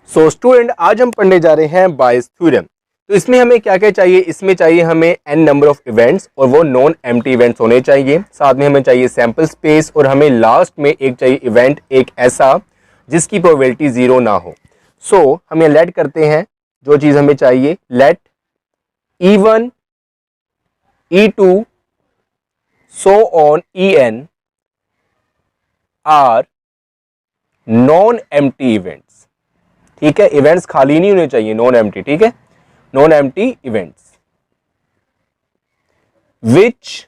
So student, आज हम पढ़ने जा रहे हैं बायस थ्योरम। तो इसमें हमें क्या क्या चाहिए? इसमें चाहिए हमें n नंबर ऑफ इवेंट्स और वो नॉन एम्प्टी इवेंट्स होने चाहिए। साथ में हमें चाहिए सैंपल स्पेस और हमें लास्ट में एक चाहिए इवेंट, एक ऐसा जिसकी प्रोबेबिलिटी 0 ना हो। सो हम ये लेट करते हैं जो चीज़ हमें चाहिए। Let E1 E2 so on En are non empty events. ठीक है, इवेंट्स खाली नहीं होने चाहिए, नॉन एम्प्टी। ठीक है, non empty events which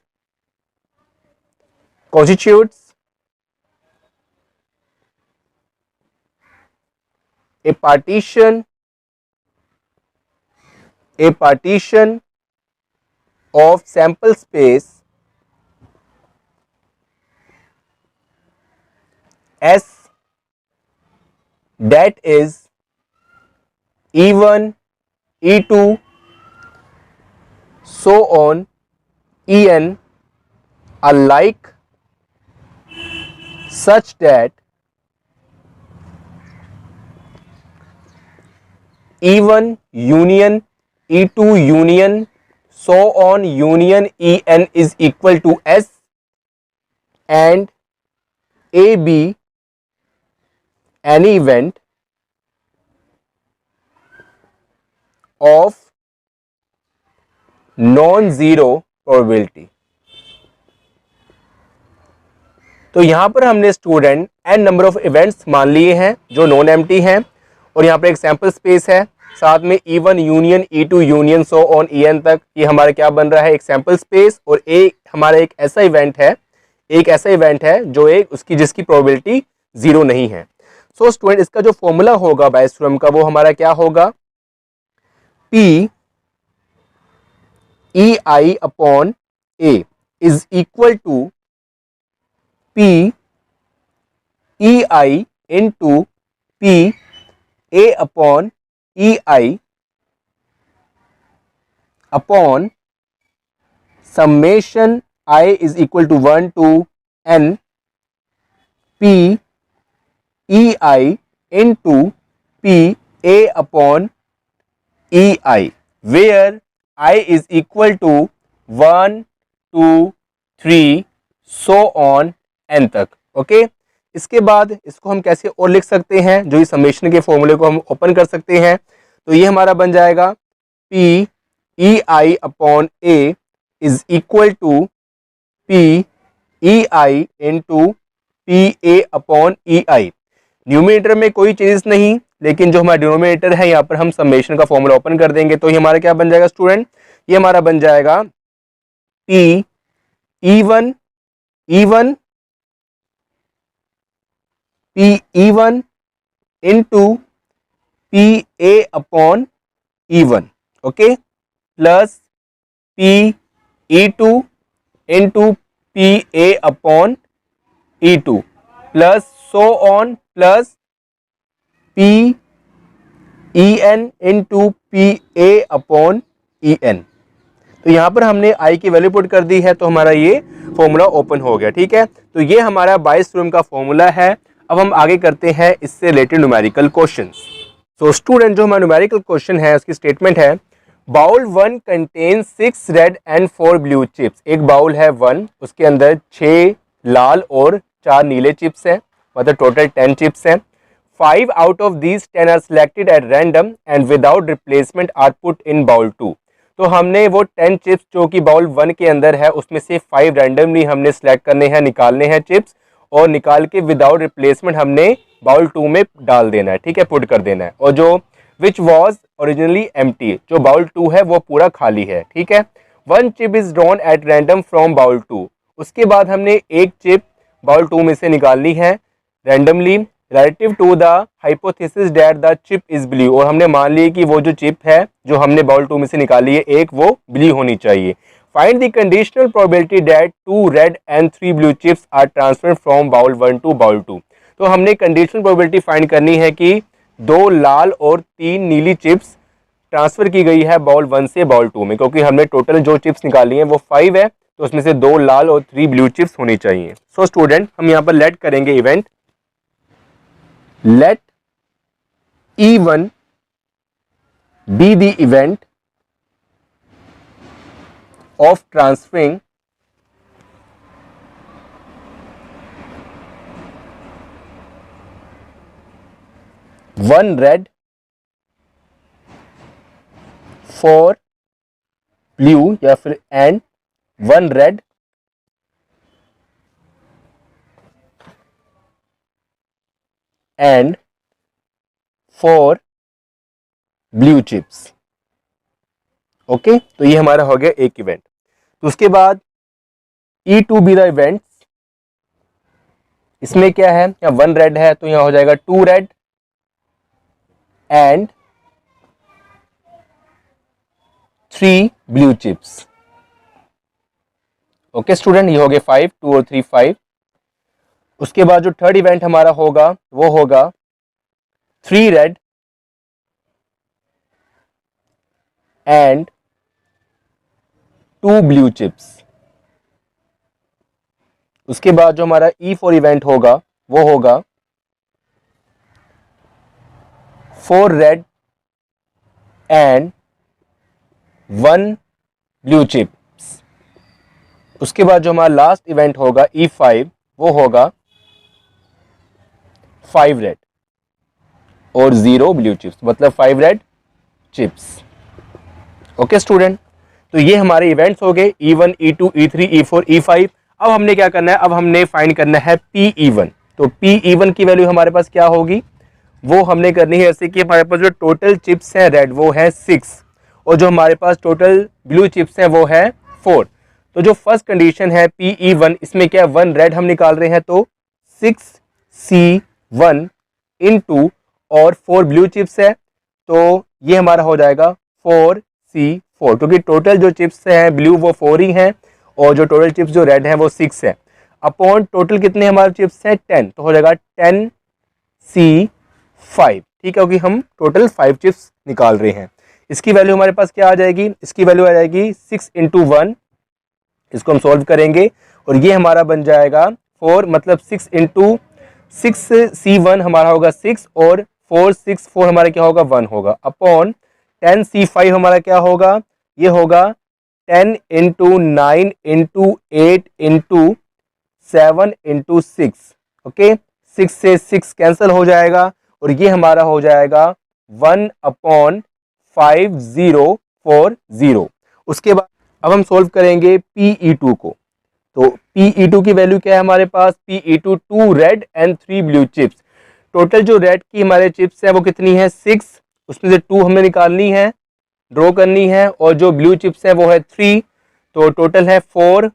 constitutes a partition of sample space S that is E1 E2 so on En alike such that E1 union E2 union so on union En is equal to S and AB any event of non-zero probability। तो यहां पर हमने student n number of events मान लिए हैं जो non empty हैं और यहां पर एक सैंपल स्पेस है। साथ में E1 union E2 union so on En तक ये हमारा क्या बन रहा है? एक सैंपल स्पेस। और एक हमारा एक ऐसा इवेंट है जो एक उसकी जिसकी प्रोबेबिलिटी 0 नहीं है। सो स्टूडेंट, इसका जो फॉर्मूला होगा बायस थ्योरम का वो हमारा क्या होगा? P EI upon A is equal to P EI into P A upon EI upon summation I is equal to 1 to N P EI into P A upon EI where I is equal to 1 2 3 so on n तक। Okay, इसके बाद इसको हम कैसे और लिख सकते हैं? जो इस समेशन के फॉर्मूले को हम ओपन कर सकते हैं। तो ये हमारा बन जाएगा P EI upon A is equal to P EI into P A upon EI। Numerator में कोई चेंजेस नहीं, लेकिन जो हमारा डिनोमिनेटर है यहाँ पर हम समेशन का फॉर्मूला ओपन कर देंगे। तो ये हमारा क्या बन जाएगा स्टूडेंट? ये हमारा बन जाएगा P E1 P E1 into P A upon E1, okay, plus P E2 into P A upon E2 plus so on plus P En into P A upon En। तो यहां पर हमने I की value put कर दी है तो हमारा ये फॉर्मूला ओपन हो गया। ठीक है, तो ये हमारा बायस थ्योरम का फॉर्मूला है। अब हम आगे करते हैं इससे रिलेटेड न्यूमेरिकल क्वेश्चंस। तो स्टूडेंट, जो हमारा न्यूमेरिकल क्वेश्चन है उसकी स्टेटमेंट है bowl 1 contains 6 red and 4 blue chips. एक बाउल है 1, उसके अंदर 6 लाल और 4 नीले चिप्स हैं, मतलब टोटल 10 चिप्स हैं। 5 out of these 10 are selected at random and without replacement are put in bowl 2। तो हमने वो 10 चिप्स जो कि बाउल 1 के अंदर है उसमें से 5 रैंडमली हमने सेलेक्ट करने हैं, निकालने हैं चिप्स, और निकाल के विदाउट रिप्लेसमेंट हमने बाउल 2 में डाल देना है। ठीक है, पुट कर देना है। और जो विच वॉज ओरिजिनली एम्प्टी, जो बाउल 2 है वो पूरा खाली है। ठीक है, 1 chip is drawn at random from bowl 2। उसके बाद हमने एक चिप बाउल 2 में से निकालनी है randomly relative to the hypothesis that the chip is blue। और हमने मान लिया कि वो जो चिप है जो हमने बाउल 2 में से निकाली है एक, वो ब्लू होनी चाहिए। Find the conditional probability that 2 red and 3 blue chips are transferred from bowl 1 to bowl 2। तो हमने कंडीशनल प्रोबेबिलिटी फाइंड करनी है कि 2 लाल और 3 नीली चिप्स ट्रांसफर की गई है बाउल 1 से बाउल 2 में, क्योंकि हमने टोटल जो चिप्स निकाली हैं वो 5 है, तो उसमें से 2 लाल और 3 ब्लू चिप्स होनी चाहिए। सो स्टूडेंट, हम यहाँ पर लेट करेंगे event. Let E1 be the event of transferring one red for blue या फिर and one red and for blue chips. Okay तो ये हमारा हो गया एक इवेंट. तो उसके बाद E2 बी द इवेंट्स. इसमें क्या है, यहाँ वन रेड है तो यहाँ हो जाएगा two red and three blue chips. Okay student, ये हो गए 5, 2 और 3 5. उसके बाद जो थर्ड इवेंट हमारा होगा वो होगा 3 रेड एंड 2 ब्लू चिप्स. उसके बाद जो हमारा E4 इवेंट होगा वो होगा 4 रेड एंड 1 ब्लू चिप्स. उसके बाद जो हमारा लास्ट इवेंट होगा E5 वो होगा 5 रेड और 0 ब्लू चिप्स, मतलब 5 रेड चिप्स. ओके स्टूडेंट, तो ये हमारे इवेंट्स हो गए E1 E2 E3 E4 E5. अब हमने क्या करना है, अब हमने फाइंड करना है PE1. तो PE1 की वैल्यू हमारे पास क्या होगी, वो हमने करनी है ऐसे कि हमारे पास जो टोटल चिप्स हैं रेड वो है 6 और जो हमारे पास टोटल ब्लू चिप्स हैं वो है 4. तो जो फर्स्ट कंडीशन है PE1, इसमें क्या है, 1 रेड हम निकाल रहे हैं तो 6C1 इंटू और 4 ब्लू चिप्स है तो ये हमारा हो जाएगा 4C4, क्योंकि टोटल जो चिप्स हैं ब्लू वो 4 ही हैं और जो टोटल चिप्स जो रेड हैं वो 6 है. अपॉन टोटल कितने हमारे चिप्स हैं 10, तो हो जाएगा 10C5. ठीक है, क्योंकि हम टोटल 5 चिप्स निकाल रहे हैं. इसकी वैल्यू हमारे पास क्या आ जाएगी, इसकी वैल्यू आ जाएगी 6 इंटू 1. इसको हम सॉल्व करेंगे और ये हमारा बन जाएगा 4, मतलब 6 इंटू 6C1 हमारा होगा 6 और 4 हमारा क्या होगा 1 होगा. अपॉन 10C5 हमारा क्या होगा, ये होगा 10 into 9 into 8 into 7 into 6. Okay, 6 से 6 कैंसिल हो जाएगा और ये हमारा हो जाएगा 1/5040. उसके बाद अब हम सोल्व करेंगे PE2 को. तो PE2 की वैल्यू क्या है हमारे पास, PE2 2 red and 3 blue chips. Total जो रेड की हमारे चिप्स है वो कितनी है 6, उसमें से 2 हमें निकालनी है, ड्रॉ करनी है, और जो ब्लू चिप्स है वो है 3, तो टोटल है 4,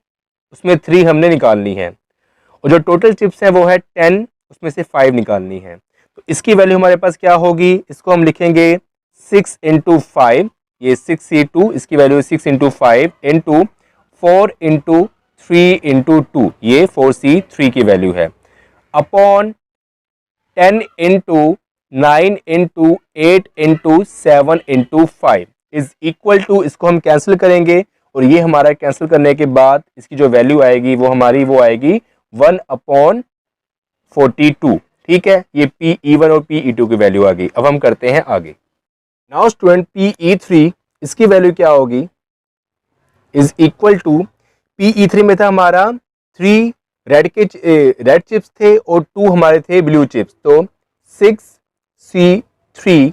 उसमें 3 हमने निकालनी है, और जो टोटल चिप्स है वो है 10, उसमें से 5 निकालनी है. तो इसकी वैल्यू हमारे पास क्या होगी, इसको हम लिखेंगे 6 इंटू 5, ये 6C2, इसकी value 6 into 5 into 4 into 3 into 2, ये 4C3 की वैल्यू है, upon 10 into 9 into 8 into 7 into 5 is equal to, इसको हम कैंसिल करेंगे और ये हमारा कैंसिल करने के बाद इसकी जो वैल्यू आएगी वो हमारी वो आएगी 1/42. ठीक है, ये PE1 और PE2 की वैल्यू आ गई. अब हम करते हैं आगे. नाउ स्टूडेंट PE3, इसकी वैल्यू क्या होगी, इज इक्वल टू, PE3 में था हमारा 3 रेड चिप्स थे और 2 हमारे थे ब्लू चिप्स, तो 6C3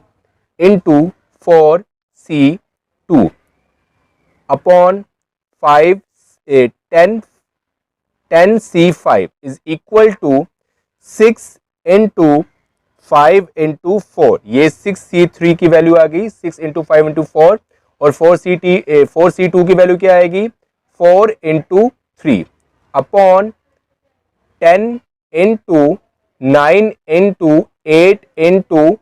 into 4C2 upon 10C5 is equal to 6 into 5 into 4, ये 6C3 की वैल्यू आ गई, 6 इंटू 5 इंटू 4, और 4C2 की वैल्यू क्या आएगी 4 into 3 upon 10 into 9 into 8 into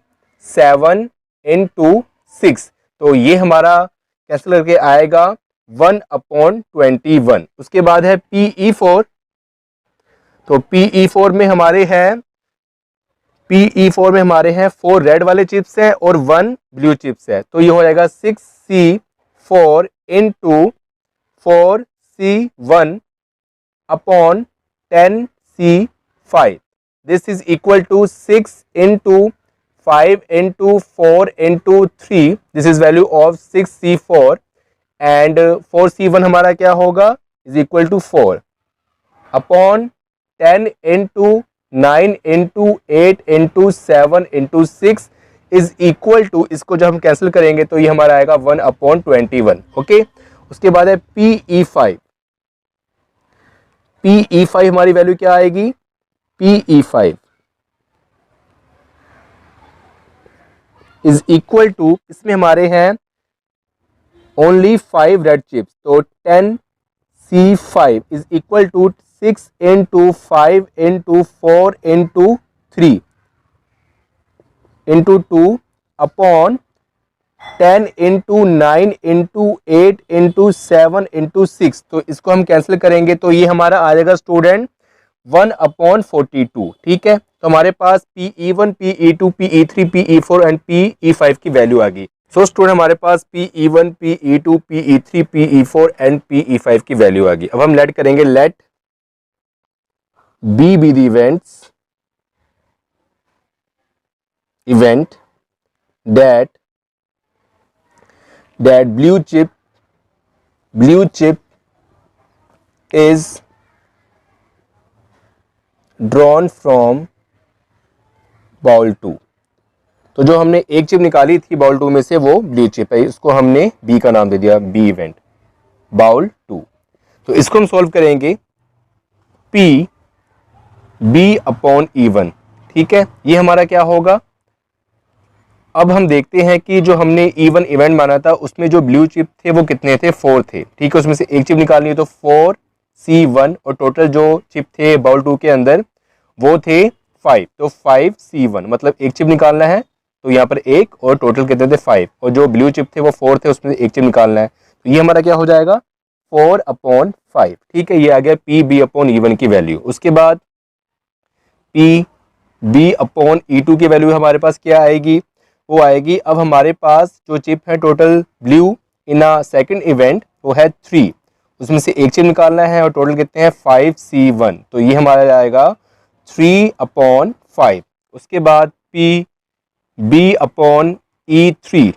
7 into 6, तो ये हमारा कैंसिल करके आएगा 1/21. उसके बाद है PE4, तो PE4 में हमारे हैं 4 रेड वाले चिप्स हैं और 1 ब्लू चिप्स है, तो ये हो जाएगा 6C4 into 4C1 upon 10C5. This is equal to 6 into 5 into 4 into 3, this is value of 6C4 and 4C1 हमारा क्या होगा, is equal to 4 upon 10 into 9 into 8 into 7 into 6 is equal to, इसको जब हम कैंसिल करेंगे तो ये हमारा आएगा 1/21। ओके, उसके बाद है PE5। PE5 हमारी वैल्यू क्या आएगी, PE5 इज इक्वल टू, इसमें हमारे हैं ओनली 5 रेड चिप्स, तो 10C5 is equal to 6 into 5 into 4 into 3 into 2 upon 10 into 9 into 8 into 7 into 6, तो इसको हम कैंसिल करेंगे तो ये हमारा आ जाएगा स्टूडेंट 1/42। ठीक है, तो हमारे पास PE1, PE2, PE3, PE4 and PE5 की वैल्यू आ गई। सो स्टूडेंट हमारे पास PE1, PE2, PE3, PE4 and PE5 की वैल्यू आ गई। अब हम लेट करेंगे, late B be the event that blue chip is drawn from bowl 2। तो जो हमने एक चिप निकाली थी बाउल 2 में से वो ब्लू चिप है, इसको हमने बी का नाम दे दिया, बी इवेंट बाउल 2। तो इसको हम सॉल्व करेंगे P B/E1। ठीक है, ये हमारा क्या होगा, अब हम देखते हैं कि जो हमने E1 इवेंट माना था उसमें जो ब्लू चिप थे वो कितने थे, 4 थे। ठीक है, उसमें से एक चिप निकालनी है तो 4C1 और टोटल जो चिप थे बाउल 2 के अंदर वो थे 5, तो 5C1 मतलब एक चिप निकालना है तो यहाँ पर एक और टोटल कितने थे 5, और जो ब्लू चिप थे वो 4 थे उसमें से एक चिप निकालना है, तो ये हमारा क्या हो जाएगा 4/5। ठीक है, ये आ गया PB/E1 की वैल्यू। उसके बाद PB/E2 की वैल्यू हमारे पास क्या आएगी, वो आएगी, अब हमारे पास जो चिप है total blue in a second event वो है 3, उसमें से एक चिप निकालना है और टोटल कितने हैं 5C1, तो ये हमारा आएगा 3/5। उसके बाद PB/E3,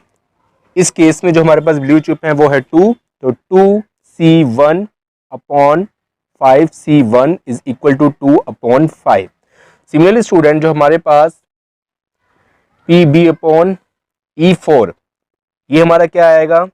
इस केस में जो हमारे पास ब्लू चिप है वो है 2, तो 2C1/5C1 is equal to 2/5। Similarly student जो हमारे पास PB/E4, ये हमारा क्या आएगा,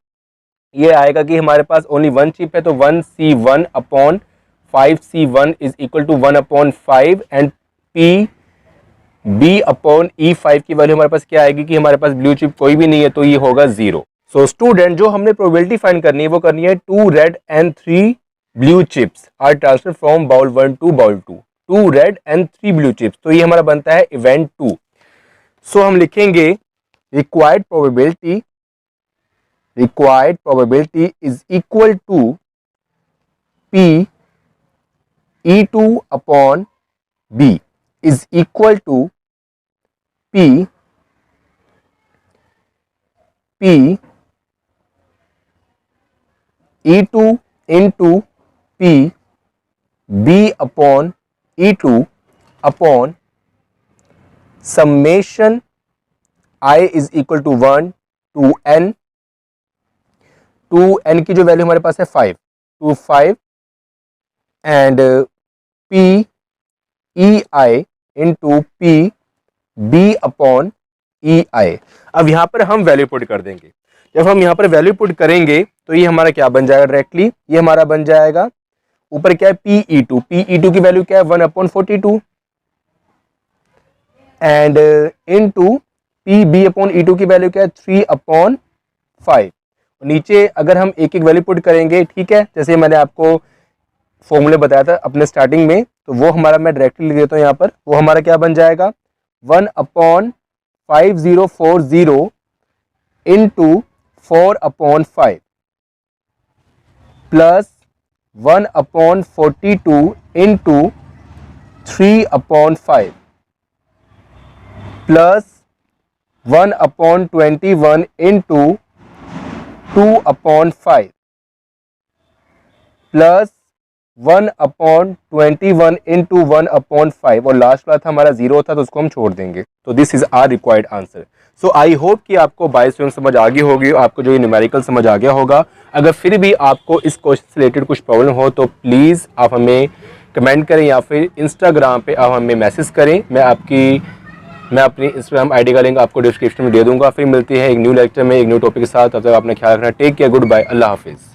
ये आएगा कि हमारे पास ओनली वन चिप है तो 1C1/5C1 is equal to 1/5 and PB/E5 की वैल्यू हमारे पास क्या आएगी कि हमारे पास ब्लू चिप कोई भी नहीं है तो ये होगा 0। सो स्टूडेंट जो हमने प्रोबेबिलिटी फाइंड करनी है वो करनी है 2 red and 3 blue chips are transfer from bowl 1 to bowl 2, 2 red and 3 blue chips, तो ये हमारा बनता है इवेंट 2। सो हम लिखेंगे required probability is equal to PE2/B is equal to PE2 into PB/E2 upon summation I is equal to 1 to n, 2n की जो value हमारे पास है 5 to 5 and PEI into PB/EI। अब यहाँ पर हम वैल्यू पुट कर देंगे, जब हम यहाँ पर वैल्यू पुट करेंगे तो ये हमारा क्या बन जाएगा डायरेक्टली, ये हमारा बन जाएगा ऊपर क्या है PE2 की वैल्यू क्या है 1/42 एंड इनटू PB/E2 की वैल्यू क्या है 3/5। नीचे अगर हम एक एक वैल्यू पुट करेंगे, ठीक है, जैसे मैंने आपको फॉर्मूले बताया था अपने स्टार्टिंग में, तो वो हमारा मैं डायरेक्टली लिख देता हूँ यहाँ पर, वो हमारा क्या बन जाएगा 1/5040 into 4/5 plus 1/42 into 3/5 plus 1/21 into 2/5 plus 1/21 into 1/5 और लास्ट वाला था हमारा 0 था तो उसको हम छोड़ देंगे। तो this is our required answer. So I hope कि आपको बाय स्विंग समझ आ गई होगी, आपको जो ये न्यूमेरिकल समझ आ गया होगा। अगर फिर भी आपको इस क्वेश्चन से रिलेटेड कुछ प्रॉब्लम हो तो प्लीज़ आप हमें कमेंट करें या फिर इंस्टाग्राम पे आप हमें मैसेज करें। मैं अपनी इंस्टाग्राम आईडी का लिंक आपको डिस्क्रिप्शन में दे दूंगा। फिर मिलती है एक न्यू लेक्चर में एक न्यू टॉपिक के साथ। तब तक अपना ख्याल रखना। टेक केयर, गुड बाय, अल्लाह हाफिज़।